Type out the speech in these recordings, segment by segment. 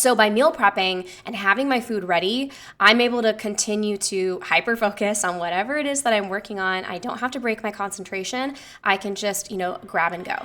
So by meal prepping and having my food ready, I'm able to continue to hyper focus on whatever it is that I'm working on. I don't have to break my concentration. I can just, grab and go.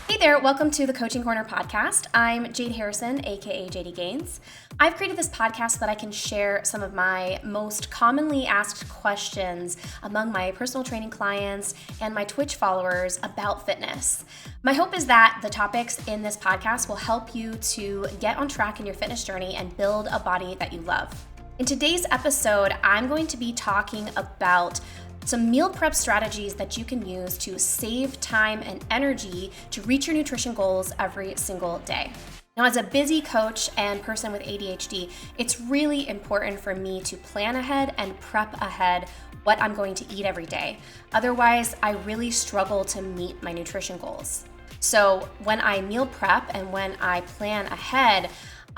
Hey there, welcome to the Coaching Corner podcast. I'm Jade Harrison, aka JD Gaines. I've created this podcast so that I can share some of my most commonly asked questions among my personal training clients and my Twitch followers about fitness. My hope is that the topics in this podcast will help you to get on track in your fitness journey and build a body that you love. In today's episode, I'm going to be talking about some meal prep strategies that you can use to save time and energy to reach your nutrition goals every single day. Now, as a busy coach and person with ADHD, it's really important for me to plan ahead and prep ahead what I'm going to eat every day. Otherwise, I really struggle to meet my nutrition goals. So when I meal prep and when I plan ahead,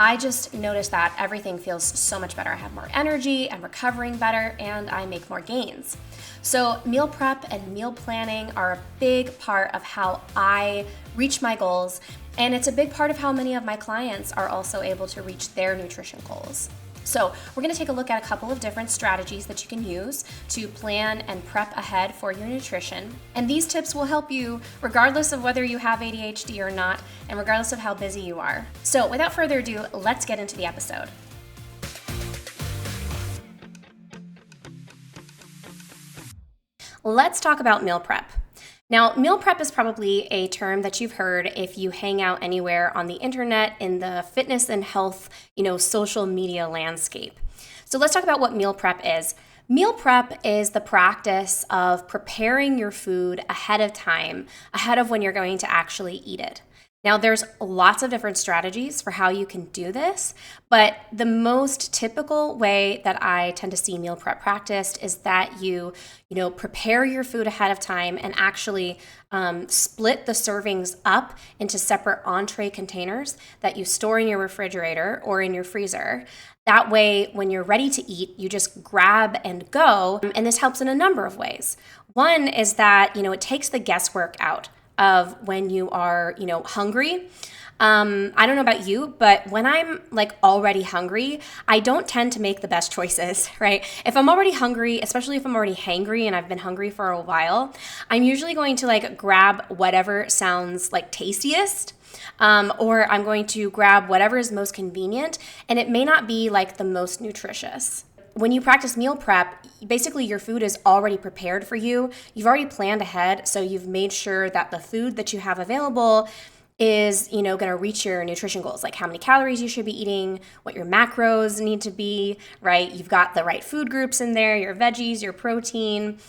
I just notice that everything feels so much better. I have more energy, I'm recovering better, and I make more gains. So meal prep and meal planning are a big part of how I reach my goals, and it's a big part of how many of my clients are also able to reach their nutrition goals. So we're going to take a look at a couple of different strategies that you can use to plan and prep ahead for your nutrition. And these tips will help you regardless of whether you have ADHD or not, and regardless of how busy you are. So without further ado, let's get into the episode. Let's talk about meal prep. Now, meal prep is probably a term that you've heard if you hang out anywhere on the internet in the fitness and health, social media landscape. So let's talk about what meal prep is. Meal prep is the practice of preparing your food ahead of time, ahead of when you're going to actually eat it. Now, there's lots of different strategies for how you can do this, but the most typical way that I tend to see meal prep practiced is that you prepare your food ahead of time and actually split the servings up into separate entree containers that you store in your refrigerator or in your freezer. That way, when you're ready to eat, you just grab and go, and this helps in a number of ways. One is that, it takes the guesswork out of when you are, hungry. I don't know about you, but when I'm already hungry, I don't tend to make the best choices, right? If I'm already hungry, especially if I'm already hangry and I've been hungry for a while, I'm usually going to grab whatever sounds tastiest. Or I'm going to grab whatever is most convenient, and it may not be the most nutritious. When you practice meal prep, basically your food is already prepared for you. You've already planned ahead, so you've made sure that the food that you have available is, going to reach your nutrition goals, like how many calories you should be eating, what your macros need to be, right? You've got the right food groups in there, your veggies, your protein,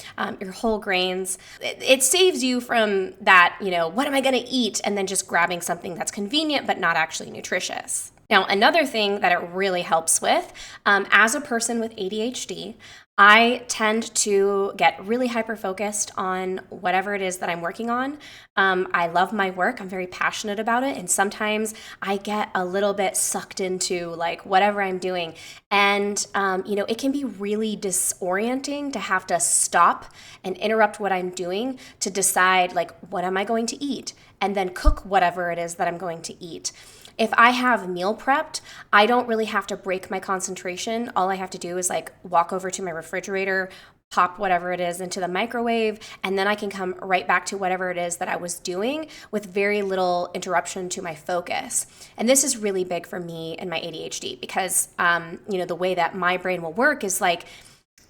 your whole grains. It saves you from that, what am I going to eat? And then just grabbing something that's convenient but not actually nutritious. Now, another thing that it really helps with, as a person with ADHD, I tend to get really hyper-focused on whatever it is that I'm working on. I love my work. I'm very passionate about it. And sometimes I get a little bit sucked into whatever I'm doing. And, it can be really disorienting to have to stop and interrupt what I'm doing to decide what am I going to eat? And then cook whatever it is that I'm going to eat. If I have meal prepped, I don't really have to break my concentration. All I have to do is walk over to my refrigerator, pop whatever it is into the microwave, and then I can come right back to whatever it is that I was doing with very little interruption to my focus. And this is really big for me and my ADHD because, the way that my brain will work is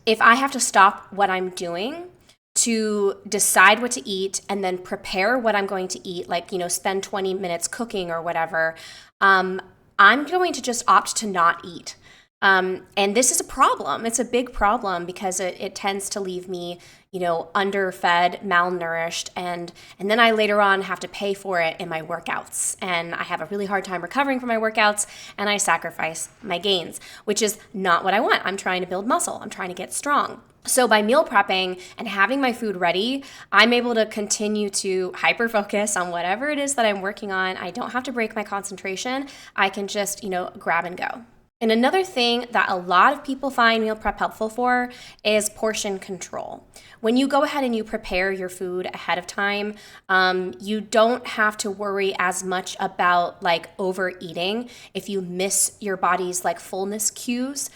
if I have to stop what I'm doing to decide what to eat and then prepare what I'm going to eat, spend 20 minutes cooking or whatever, I'm going to just opt to not eat. And this is a problem. It's a big problem because it tends to leave me, underfed, malnourished, and then I later on have to pay for it in my workouts. And I have a really hard time recovering from my workouts, and I sacrifice my gains, which is not what I want. I'm trying to build muscle. I'm trying to get strong. So by meal prepping and having my food ready, I'm able to continue to hyper focus on whatever it is that I'm working on. I don't have to break my concentration. I can just, grab and go. And another thing that a lot of people find meal prep helpful for is portion control. When you go ahead and you prepare your food ahead of time, you don't have to worry as much about like overeating if you miss your body's like fullness cues.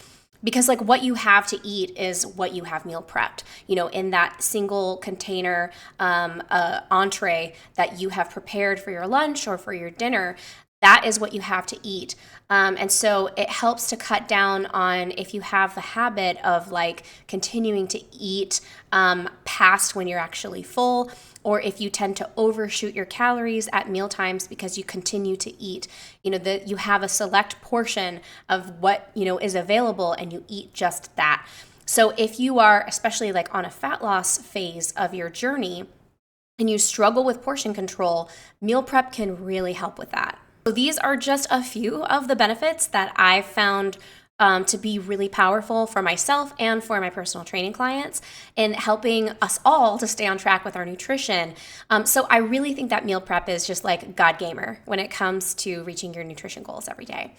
Because like what you have to eat is what you have meal prepped, in that single container entree that you have prepared for your lunch or for your dinner. That is what you have to eat. And so it helps to cut down on if you have the habit of like continuing to eat past when you're actually full, or if you tend to overshoot your calories at meal times because you continue to eat, that you have a select portion of what, is available and you eat just that. So if you are, especially like on a fat loss phase of your journey and you struggle with portion control, meal prep can really help with that. So these are just a few of the benefits that I've found to be really powerful for myself and for my personal training clients in helping us all to stay on track with our nutrition. So I really think that meal prep is just like God gamer when it comes to reaching your nutrition goals every day.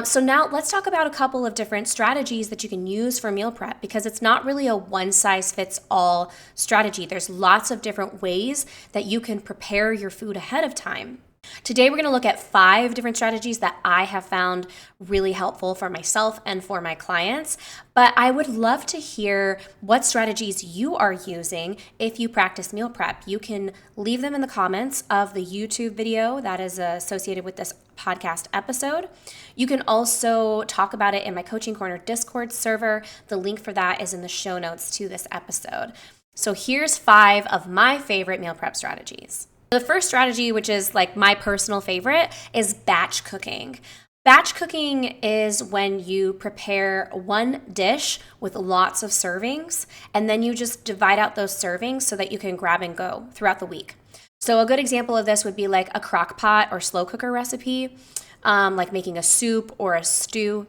So now let's talk about a couple of different strategies that you can use for meal prep, because it's not really a one size fits all strategy. There's lots of different ways that you can prepare your food ahead of time. Today, we're going to look at 5 different strategies that I have found really helpful for myself and for my clients. But I would love to hear what strategies you are using if you practice meal prep. You can leave them in the comments of the YouTube video that is associated with this podcast episode. You can also talk about it in my Coaching Corner Discord server. The link for that is in the show notes to this episode. So here's 5 of my favorite meal prep strategies. The first strategy, which is like my personal favorite, is batch cooking. Batch cooking is when you prepare one dish with lots of servings, and then you just divide out those servings so that you can grab and go throughout the week. So a good example of this would be like a crock pot or slow cooker recipe, like making a soup or a stew.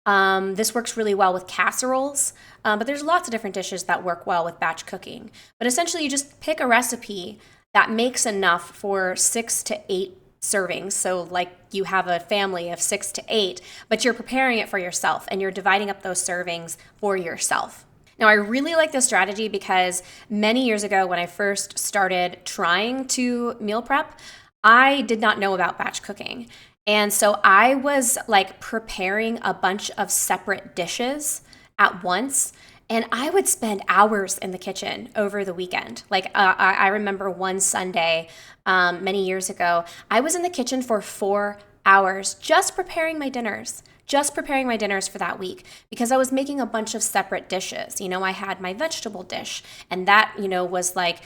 This works really well with casseroles, but there's lots of different dishes that work well with batch cooking. But essentially, you just pick a recipe that makes enough for 6 to 8 servings. So like you have a family of 6 to 8, but you're preparing it for yourself and you're dividing up those servings for yourself. Now, I really like this strategy because many years ago when I first started trying to meal prep, I did not know about batch cooking. And so I was like preparing a bunch of separate dishes at once. And I would spend hours in the kitchen over the weekend. Like I remember one Sunday many years ago, I was in the kitchen for 4 hours just preparing my dinners for that week, because I was making a bunch of separate dishes. I had my vegetable dish, and that, was like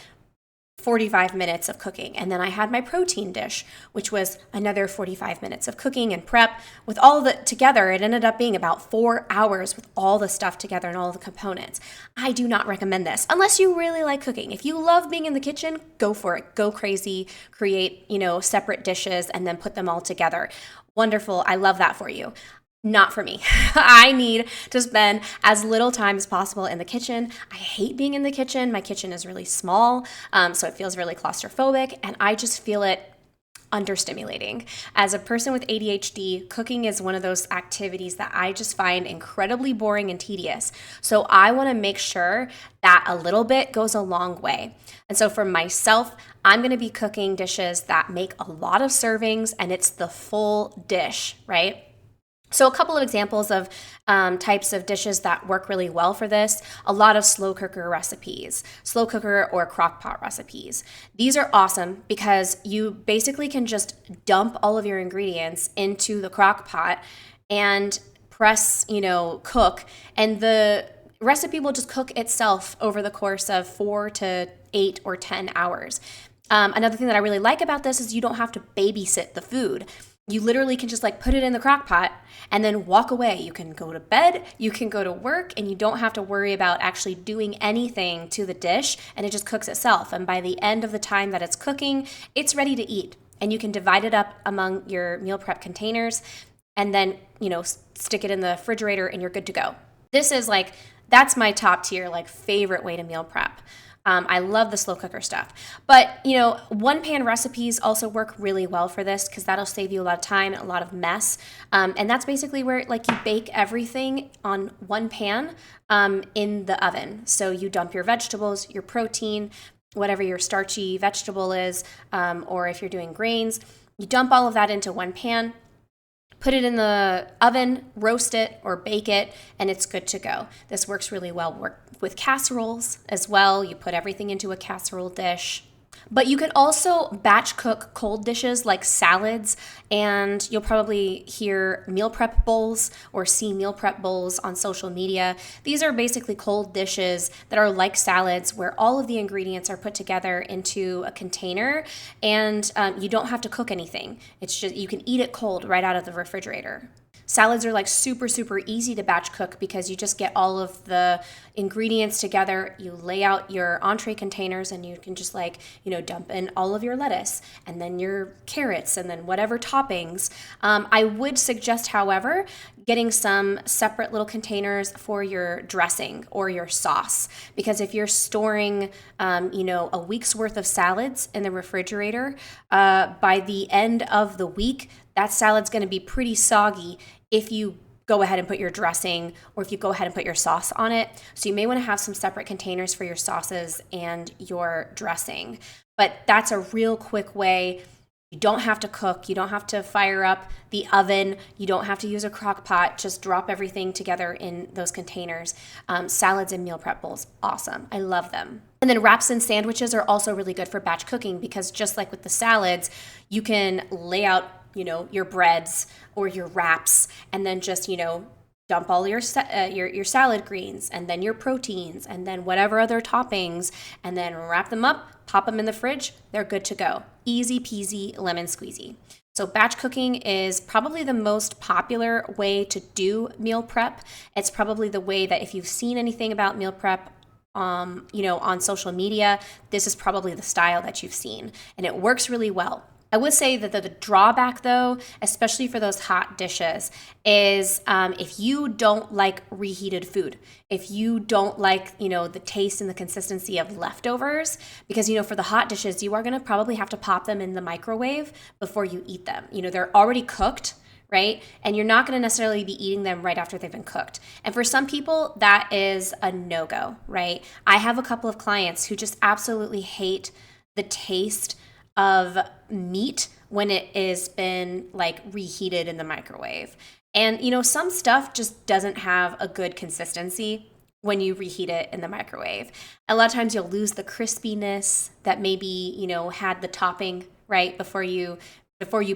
45 minutes of cooking. And then I had my protein dish, which was another 45 minutes of cooking and prep. With all of it together, it ended up being about 4 hours with all the stuff together and all the components. I do not recommend this unless you really like cooking. If you love being in the kitchen, go for it. Go crazy, create, separate dishes and then put them all together. Wonderful. I love that for you. Not for me. I need to spend as little time as possible in the kitchen. I hate being in the kitchen. My kitchen is really small, so it feels really claustrophobic, and I just feel it understimulating. As a person with ADHD, cooking is one of those activities that I just find incredibly boring and tedious. So I want to make sure that a little bit goes a long way. And so for myself, I'm going to be cooking dishes that make a lot of servings, and it's the full dish, right? So a couple of examples of types of dishes that work really well for this: a lot of slow cooker recipes, slow cooker or crock pot recipes. These are awesome because you basically can just dump all of your ingredients into the crock pot and press, cook, and the recipe will just cook itself over the course of 4 to 8 or 10 hours. Another thing that I really like about this is you don't have to babysit the food. You literally can just put it in the crock pot and then walk away. You can go to bed, you can go to work, and you don't have to worry about actually doing anything to the dish, and it just cooks itself. And by the end of the time that it's cooking, it's ready to eat. And you can divide it up among your meal prep containers and then, stick it in the refrigerator and you're good to go. This is that's my top tier, favorite way to meal prep. I love the slow cooker stuff. But, one pan recipes also work really well for this because that'll save you a lot of time and a lot of mess. And that's basically where you bake everything on one pan in the oven. So you dump your vegetables, your protein, whatever your starchy vegetable is, or if you're doing grains, you dump all of that into one pan. Put it in the oven, roast it or bake it, and it's good to go. This works really well with casseroles as well. You put everything into a casserole dish. But you could also batch cook cold dishes like salads, and you'll probably hear meal prep bowls or see meal prep bowls on social media. These are basically cold dishes that are like salads where all of the ingredients are put together into a container, and you don't have to cook anything. It's just you can eat it cold right out of the refrigerator. Salads are super, super easy to batch cook because you just get all of the ingredients together. You lay out your entree containers and you can just dump in all of your lettuce and then your carrots and then whatever toppings. I would suggest, however, getting some separate little containers for your dressing or your sauce, because if you're storing, a week's worth of salads in the refrigerator, by the end of the week, that salad's going to be pretty soggy if you go ahead and put your dressing or if you go ahead and put your sauce on it. So you may want to have some separate containers for your sauces and your dressing. But that's a real quick way. You don't have to cook. You don't have to fire up the oven. You don't have to use a crock pot. Just drop everything together in those containers. Salads and meal prep bowls, awesome. I love them. And then wraps and sandwiches are also really good for batch cooking because just like with the salads, you can lay out your breads or your wraps, and then just, dump all your salad greens and then your proteins and then whatever other toppings, and then wrap them up, pop them in the fridge. They're good to go. Easy peasy, lemon squeezy. So batch cooking is probably the most popular way to do meal prep. It's probably the way that if you've seen anything about meal prep, on social media, this is probably the style that you've seen, and it works really well. I would say that the drawback, though, especially for those hot dishes, is if you don't like reheated food, if you don't like, the taste and the consistency of leftovers, because, for the hot dishes, you are going to probably have to pop them in the microwave before you eat them. They're already cooked, right? And you're not going to necessarily be eating them right after they've been cooked. And for some people, that is a no-go, right? I have a couple of clients who just absolutely hate the taste of meat when it has been reheated in the microwave. And some stuff just doesn't have a good consistency when you reheat it in the microwave. A lot of times you'll lose the crispiness that maybe had the topping right before you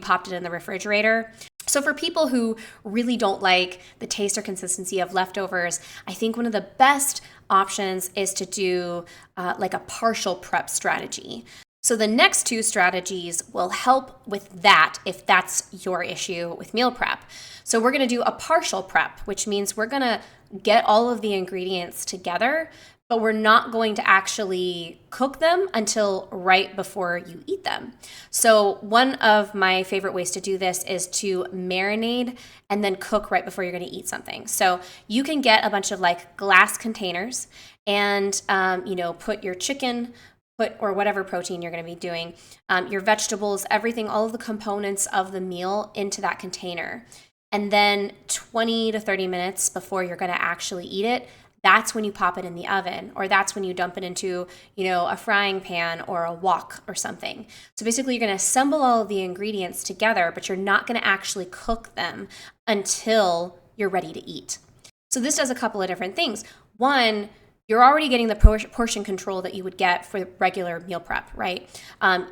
popped it in the refrigerator. So for people who really don't like the taste or consistency of leftovers, I think one of the best options is to do a partial prep strategy. So the next two strategies will help with that if that's your issue with meal prep. So we're going to do a partial prep, which means we're going to get all of the ingredients together, but we're not going to actually cook them until right before you eat them. So one of my favorite ways to do this is to marinate and then cook right before you're going to eat something. So you can get a bunch of glass containers and put your chicken, or whatever protein you're going to be doing, your vegetables, everything, all of the components of the meal into that container. And then 20 to 30 minutes before you're going to actually eat it, that's when you pop it in the oven, or that's when you dump it into, a frying pan or a wok or something. So basically you're going to assemble all of the ingredients together, but you're not going to actually cook them until you're ready to eat. So this does a couple of different things. One, you're already getting the portion control that you would get for regular meal prep, right?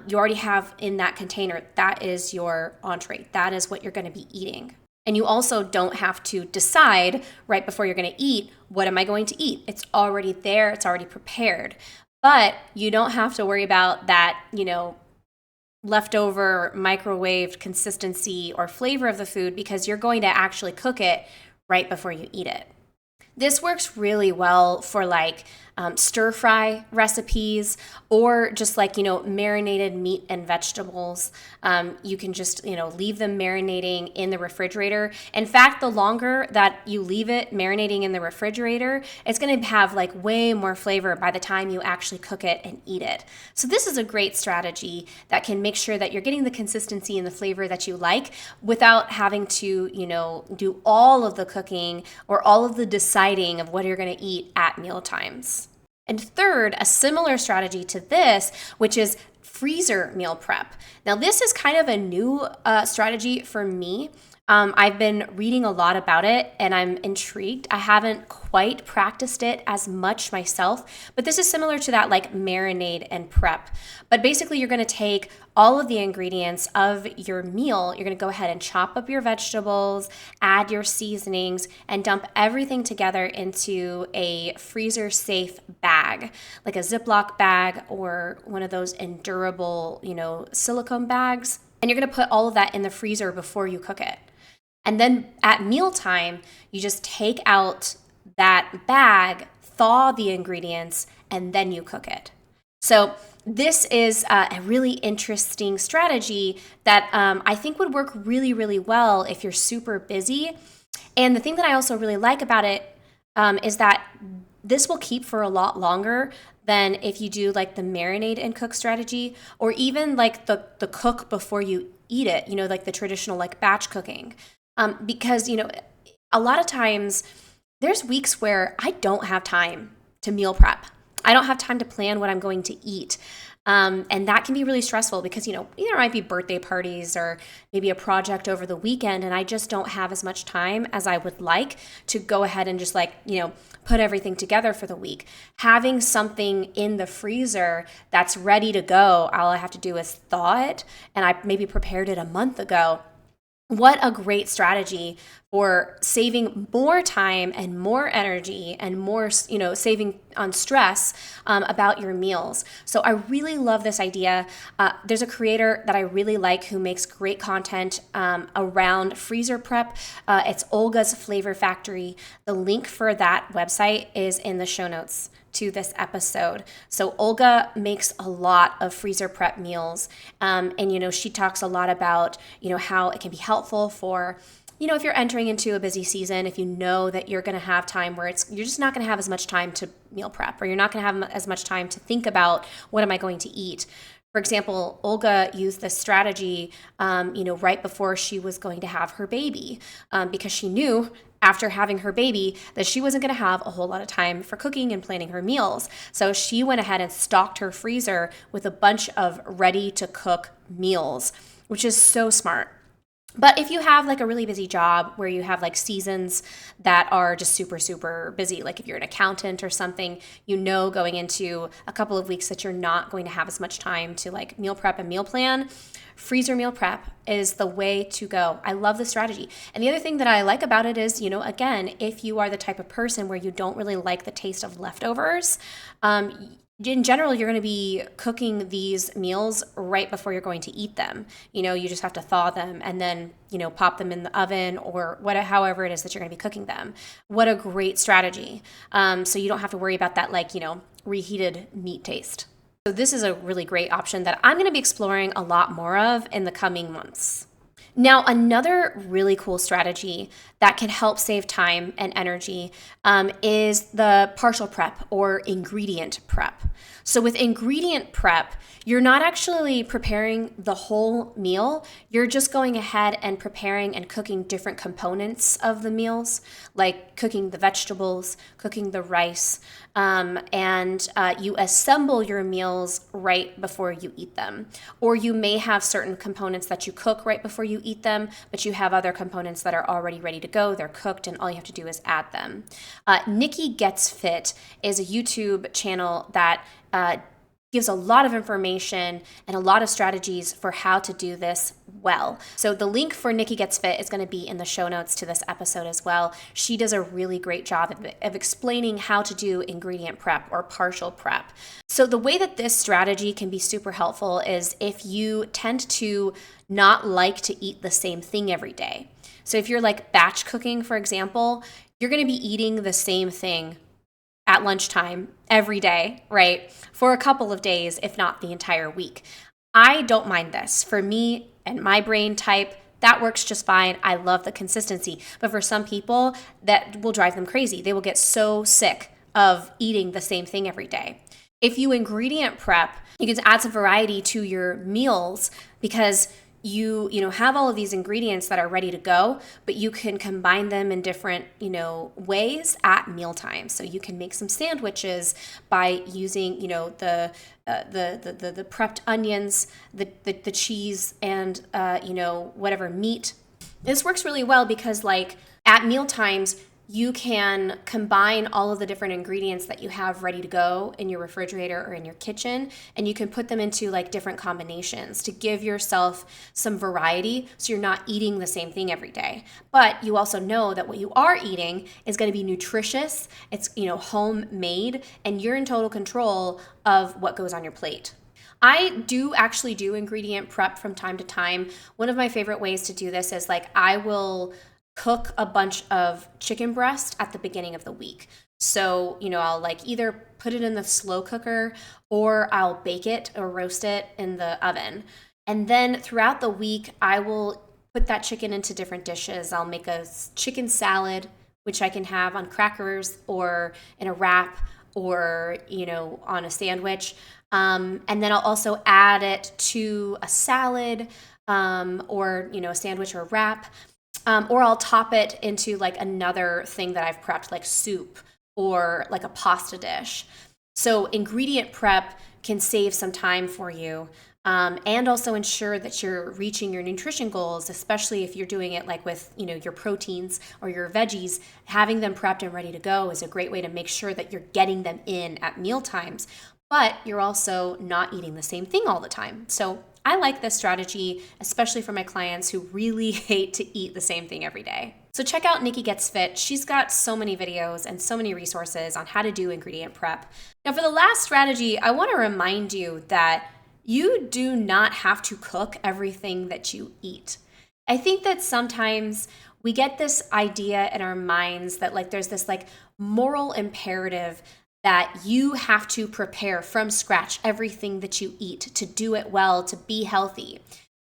You already have in that container, that is your entree. That is what you're going to be eating. And you also don't have to decide right before you're going to eat, what am I going to eat? It's already there. It's already prepared. But you don't have to worry about that, leftover microwaved consistency or flavor of the food because you're going to actually cook it right before you eat it. This works really well for stir fry recipes, or just like, marinated meat and vegetables. You can just, leave them marinating in the refrigerator. In fact, the longer that you leave it marinating in the refrigerator, it's going to have like way more flavor by the time you actually cook it and eat it. So this is a great strategy that can make sure that you're getting the consistency and the flavor that you like without having to, do all of the cooking or all of the deciding of what you're going to eat at meal times. And third, a similar strategy to this, which is freezer meal prep. Now, this is kind of a new strategy for me. I've been reading a lot about it and I'm intrigued. I haven't quite practiced it as much myself, but this is similar to that like marinade and prep. But basically you're going to take all of the ingredients of your meal, you're going to go ahead and chop up your vegetables, add your seasonings, and dump everything together into a freezer safe bag, like a Ziploc bag or one of those endurable, silicone bags. And you're going to put all of that in the freezer before you cook it. And then at mealtime, you just take out that bag, thaw the ingredients, and then you cook it. So this is a really interesting strategy that I think would work really, really well if you're super busy. And the thing that I also really like about it is that this will keep for a lot longer than if you do like the marinade and cook strategy, or even like the cook before you eat it, like the traditional like batch cooking. Because, a lot of times there's weeks where I don't have time to meal prep. I don't have time to plan what I'm going to eat. And that can be really stressful because, either it might be birthday parties or maybe a project over the weekend, and I just don't have as much time as I would like to go ahead and just like, put everything together for the week. Having something in the freezer that's ready to go, all I have to do is thaw it, and I maybe prepared it a month ago. What a great strategy for saving more time and more energy and more, saving on stress about your meals. So I really love this idea. There's a creator that I really like who makes great content around freezer prep. It's Olga's Flavor Factory. The link for that website is in the show notes to this episode. So Olga makes a lot of freezer prep meals. And, she talks a lot about, how it can be helpful for, if you're entering into a busy season, if you know that you're going to have time where you're just not going to have as much time to meal prep, or you're not going to have as much time to think about what am I going to eat. For example, Olga used this strategy, right before she was going to have her baby, because she knew after having her baby that she wasn't going to have a whole lot of time for cooking and planning her meals. So she went ahead and stocked her freezer with a bunch of ready-to-cook meals, which is so smart. But if you have like a really busy job where you have like seasons that are just super, super busy, like if you're an accountant or something, going into a couple of weeks that you're not going to have as much time to like meal prep and meal plan, freezer meal prep is the way to go. I love the strategy. And the other thing that I like about it is, again, if you are the type of person where you don't really like the taste of leftovers, in general, you're going to be cooking these meals right before you're going to eat them. You just have to thaw them and then, pop them in the oven or however it is that you're going to be cooking them. What a great strategy. So you don't have to worry about that, reheated meat taste. So this is a really great option that I'm going to be exploring a lot more of in the coming months. Now, another really cool strategy that can help save time and energy is the partial prep or ingredient prep. So with ingredient prep, you're not actually preparing the whole meal. You're just going ahead and preparing and cooking different components of the meals, like cooking the vegetables, cooking the rice, and you assemble your meals right before you eat them. Or you may have certain components that you cook right before you eat them, but you have other components that are already ready to go. They're cooked, and all you have to do is add them. Nikki Gets Fit is a YouTube channel that gives a lot of information and a lot of strategies for how to do this well. So the link for Nikki Gets Fit is going to be in the show notes to this episode as well. She does a really great job of explaining how to do ingredient prep or partial prep. So the way that this strategy can be super helpful is if you tend to not like to eat the same thing every day. So if you're like batch cooking, for example, you're going to be eating the same thing at lunchtime every day, right? For a couple of days, if not the entire week. I don't mind this. For me and my brain type, that works just fine. I love the consistency. But for some people, that will drive them crazy. They will get so sick of eating the same thing every day. If you ingredient prep, you can add some variety to your meals because you have all of these ingredients that are ready to go, but you can combine them in different ways at mealtime. So you can make some sandwiches by using the prepped onions, the cheese, and whatever meat. This works really well because like at meal times you can combine all of the different ingredients that you have ready to go in your refrigerator or in your kitchen, and you can put them into like different combinations to give yourself some variety so you're not eating the same thing every day. But you also know that what you are eating is going to be nutritious, it's homemade, and you're in total control of what goes on your plate. I do actually do ingredient prep from time to time. One of my favorite ways to do this is like I will cook a bunch of chicken breast at the beginning of the week. So, I'll like either put it in the slow cooker or I'll bake it or roast it in the oven. And then throughout the week, I will put that chicken into different dishes. I'll make a chicken salad, which I can have on crackers or in a wrap or, on a sandwich. And then I'll also add it to a salad or, a sandwich or a wrap. Or I'll top it into like another thing that I've prepped, like soup or like a pasta dish. So ingredient prep can save some time for you and also ensure that you're reaching your nutrition goals, especially if you're doing it like with your proteins or your veggies. Having them prepped and ready to go is a great way to make sure that you're getting them in at meal times, but you're also not eating the same thing all the time. So I like this strategy, especially for my clients who really hate to eat the same thing every day. So check out Nikki Gets Fit. She's got so many videos and so many resources on how to do ingredient prep. Now for the last strategy, I want to remind you that you do not have to cook everything that you eat. I think that sometimes we get this idea in our minds that like there's this like moral imperative that you have to prepare from scratch everything that you eat to do it well, to be healthy.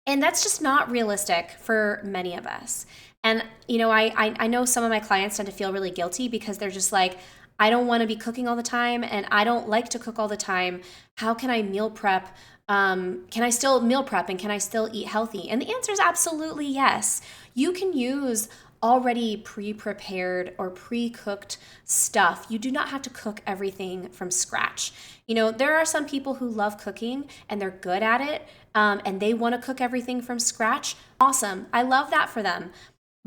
And that's just not realistic for many of us. And, I know some of my clients tend to feel really guilty because they're just like, I don't want to be cooking all the time and I don't like to cook all the time. How can I meal prep? Can I still meal prep and can I still eat healthy? And the answer is absolutely yes. You can use already pre-prepared or pre-cooked stuff. You do not have to cook everything from scratch. There are some people who love cooking and they're good at it and they want to cook everything from scratch. Awesome. I love that for them.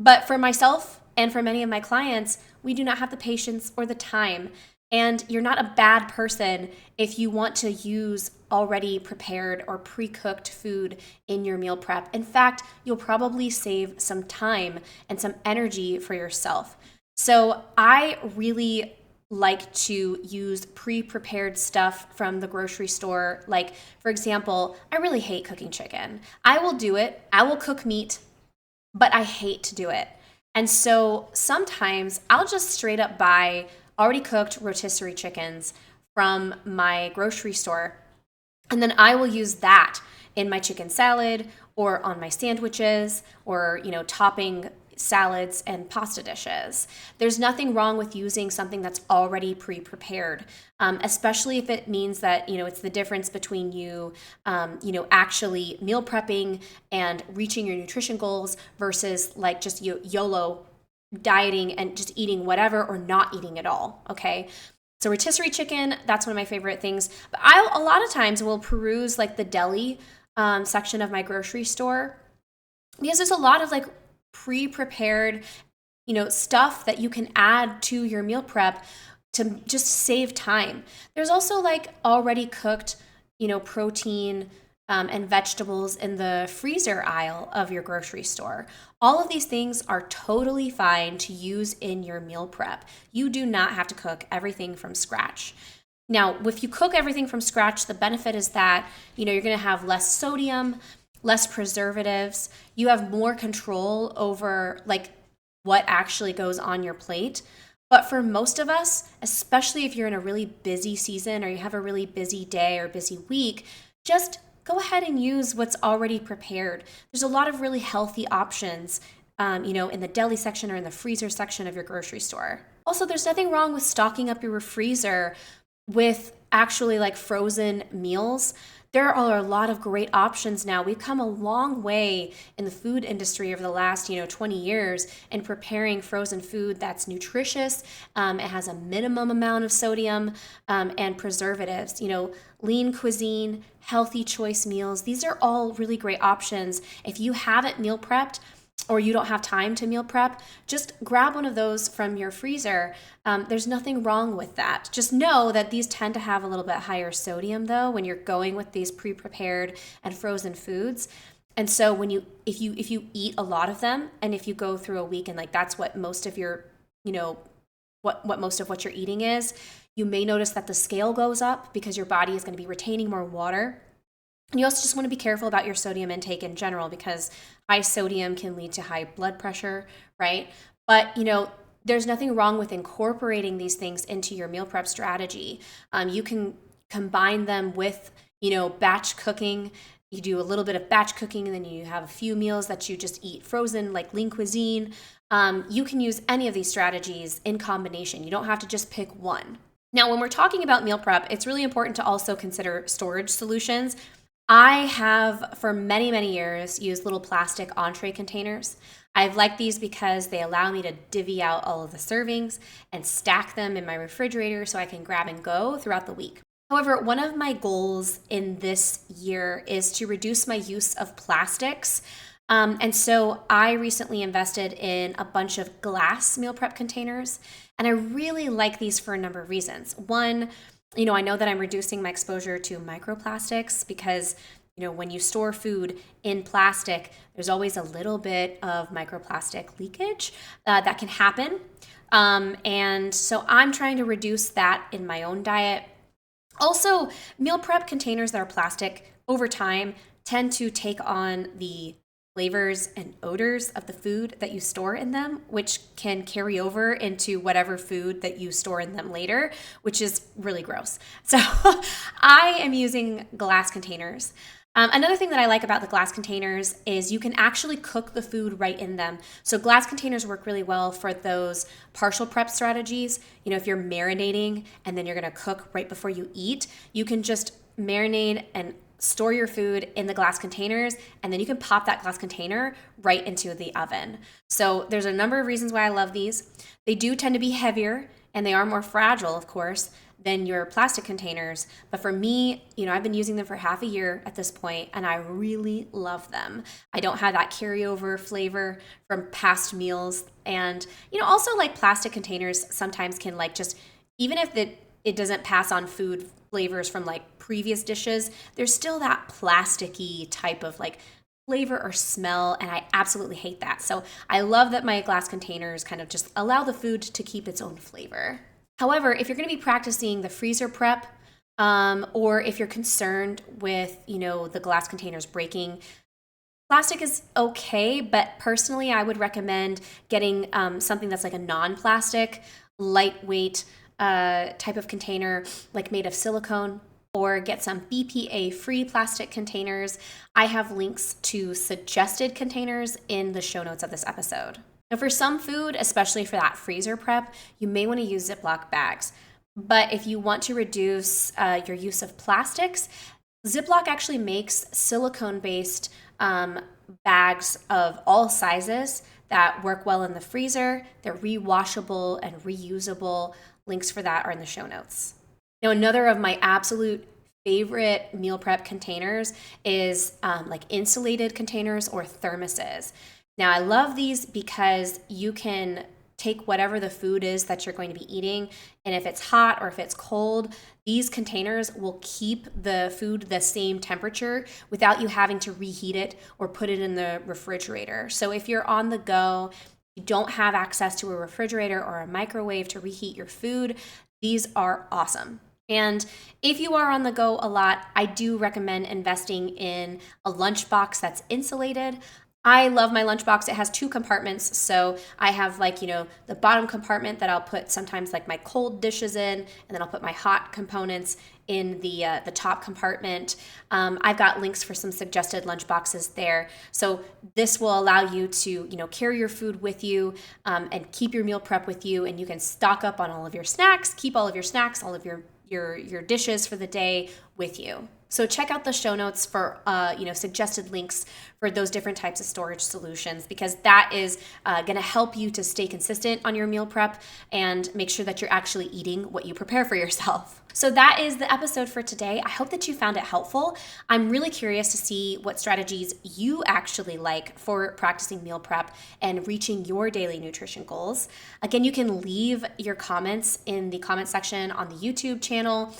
But for myself and for many of my clients, we do not have the patience or the time. And you're not a bad person if you want to use already prepared or pre-cooked food in your meal prep. In fact, you'll probably save some time and some energy for yourself. So I really like to use pre-prepared stuff from the grocery store. Like, for example, I really hate cooking chicken. I will do it. I will cook meat, but I hate to do it. And so sometimes I'll just straight up buy already cooked rotisserie chickens from my grocery store. And then I will use that in my chicken salad or on my sandwiches or, topping salads and pasta dishes. There's nothing wrong with using something that's already pre-prepared, especially if it means that, it's the difference between you, actually meal prepping and reaching your nutrition goals versus like just YOLO dieting and just eating whatever or not eating at all, okay? So rotisserie chicken, that's one of my favorite things. But I a lot of times will peruse like the deli section of my grocery store because there's a lot of like pre-prepared, stuff that you can add to your meal prep to just save time. There's also like already cooked, protein and vegetables in the freezer aisle of your grocery store. All of these things are totally fine to use in your meal prep. You do not have to cook everything from scratch. Now, if you cook everything from scratch, the benefit is that, you're going to have less sodium, less preservatives. You have more control over like what actually goes on your plate. But for most of us, especially if you're in a really busy season or you have a really busy day or busy week, just go ahead and use what's already prepared. There's a lot of really healthy options, in the deli section or in the freezer section of your grocery store. Also, there's nothing wrong with stocking up your freezer with actually like frozen meals. There are a lot of great options now. We've come a long way in the food industry over the last, 20 years in preparing frozen food that's nutritious. It has a minimum amount of sodium and preservatives. Lean cuisine, healthy choice meals. These are all really great options. If you haven't meal prepped, or you don't have time to meal prep, just grab one of those from your freezer. There's nothing wrong with that. Just know that these tend to have a little bit higher sodium though when you're going with these pre-prepared and frozen foods. And so if you eat a lot of them, and if you go through a week and like that's what most of your, what most of what you're eating is, you may notice that the scale goes up because your body is going to be retaining more water. And you also just want to be careful about your sodium intake in general because high sodium can lead to high blood pressure, right? But, there's nothing wrong with incorporating these things into your meal prep strategy. You can combine them with, batch cooking. You do a little bit of batch cooking and then you have a few meals that you just eat frozen, like lean cuisine. You can use any of these strategies in combination. You don't have to just pick one. Now, when we're talking about meal prep, it's really important to also consider storage solutions. I have, for many, many years, used little plastic entree containers. I've liked these because they allow me to divvy out all of the servings and stack them in my refrigerator so I can grab and go throughout the week. However, one of my goals in this year is to reduce my use of plastics. And so I recently invested in a bunch of glass meal prep containers, and I really like these for a number of reasons. One, I know that I'm reducing my exposure to microplastics because, when you store food in plastic, there's always a little bit of microplastic leakage that can happen. And so I'm trying to reduce that in my own diet. Also, meal prep containers that are plastic over time tend to take on the flavors and odors of the food that you store in them, which can carry over into whatever food that you store in them later, which is really gross. So I am using glass containers. Another thing that I like about the glass containers is you can actually cook the food right in them. So glass containers work really well for those partial prep strategies. If you're marinating and then you're going to cook right before you eat, you can just marinate and store your food in the glass containers, and then you can pop that glass container right into the oven. So there's a number of reasons why I love these. They do tend to be heavier, and they are more fragile, of course, than your plastic containers. But for me, I've been using them for half a year at this point, and I really love them. I don't have that carryover flavor from past meals. And, also like plastic containers sometimes can like just, even if it doesn't pass on food flavors from like previous dishes, there's still that plasticky type of like flavor or smell, and I absolutely hate that. So I love that my glass containers kind of just allow the food to keep its own flavor. However, if you're going to be practicing the freezer prep, or if you're concerned with, the glass containers breaking, plastic is okay, but personally I would recommend getting something that's like a non-plastic, lightweight type of container, like made of silicone, or get some BPA-free plastic containers. I have links to suggested containers in the show notes of this episode. Now, for some food, especially for that freezer prep, you may want to use Ziploc bags. But if you want to reduce your use of plastics, Ziploc actually makes silicone-based bags of all sizes that work well in the freezer. They're rewashable and reusable. Links for that are in the show notes. Now, another of my absolute favorite meal prep containers is like insulated containers or thermoses. Now, I love these because you can take whatever the food is that you're going to be eating, and if it's hot or if it's cold, these containers will keep the food the same temperature without you having to reheat it or put it in the refrigerator. So if you're on the go, you don't have access to a refrigerator or a microwave to reheat your food, these are awesome. And if you are on the go a lot, I do recommend investing in a lunchbox that's insulated. I love my lunchbox. It has two compartments. So I have the bottom compartment that I'll put sometimes like my cold dishes in, and then I'll put my hot components in the top compartment. I've got links for some suggested lunch boxes there. So this will allow you to carry your food with you and keep your meal prep with you, and you can stock up on all of your snacks, keep all of your snacks, all of your dishes for the day with you. So check out the show notes for suggested links for those different types of storage solutions, because that is going to help you to stay consistent on your meal prep and make sure that you're actually eating what you prepare for yourself. So that is the episode for today. I hope that you found it helpful. I'm really curious to see what strategies you actually like for practicing meal prep and reaching your daily nutrition goals. Again, you can leave your comments in the comment section on the YouTube channel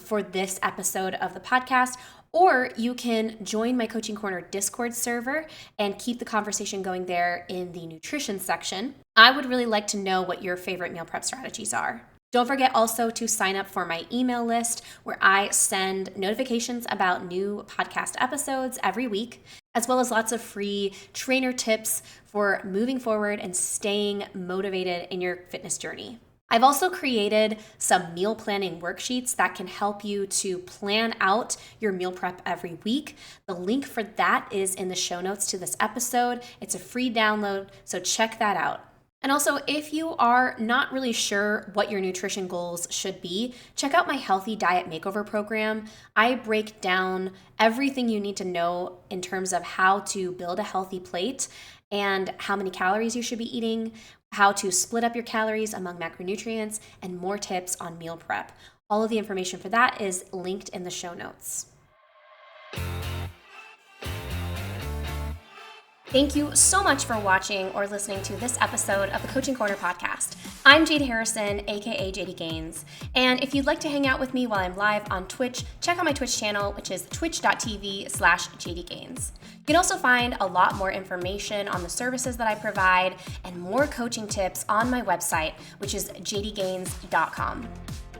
for this episode of the podcast, or you can join my Coaching Corner Discord server and keep the conversation going there in the nutrition section. I would really like to know what your favorite meal prep strategies are. Don't forget also to sign up for my email list, where I send notifications about new podcast episodes every week, as well as lots of free trainer tips for moving forward and staying motivated in your fitness journey. I've also created some meal planning worksheets that can help you to plan out your meal prep every week. The link for that is in the show notes to this episode. It's a free download, so check that out. And also, if you are not really sure what your nutrition goals should be, check out my Healthy Diet Makeover program. I break down everything you need to know in terms of how to build a healthy plate and how many calories you should be eating, how to split up your calories among macronutrients, and more tips on meal prep. All of the information for that is linked in the show notes. Thank you so much for watching or listening to this episode of the Coaching Corner podcast. I'm Jade Harrison, aka JD Gains, and if you'd like to hang out with me while I'm live on Twitch, check out my Twitch channel, which is twitch.tv/JDGains. You can also find a lot more information on the services that I provide and more coaching tips on my website, which is jdgains.com.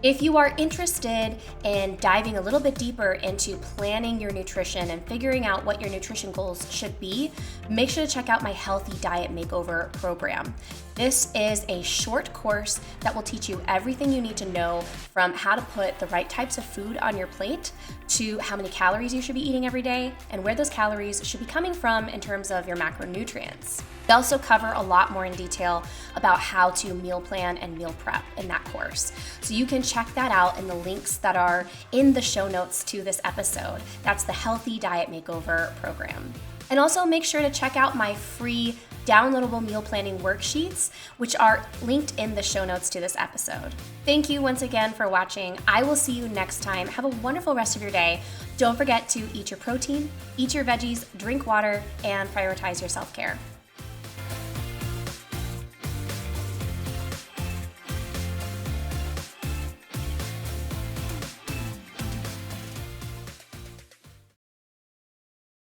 If you are interested in diving a little bit deeper into planning your nutrition and figuring out what your nutrition goals should be, make sure to check out my Healthy Diet Makeover program. This is a short course that will teach you everything you need to know, from how to put the right types of food on your plate to how many calories you should be eating every day and where those calories should be coming from in terms of your macronutrients. They also cover a lot more in detail about how to meal plan and meal prep in that course. So you can check that out in the links that are in the show notes to this episode. That's the Healthy Diet Makeover program. And also make sure to check out my free downloadable meal planning worksheets, which are linked in the show notes to this episode. Thank you once again for watching. I will see you next time. Have a wonderful rest of your day. Don't forget to eat your protein, eat your veggies, drink water, and prioritize your self-care.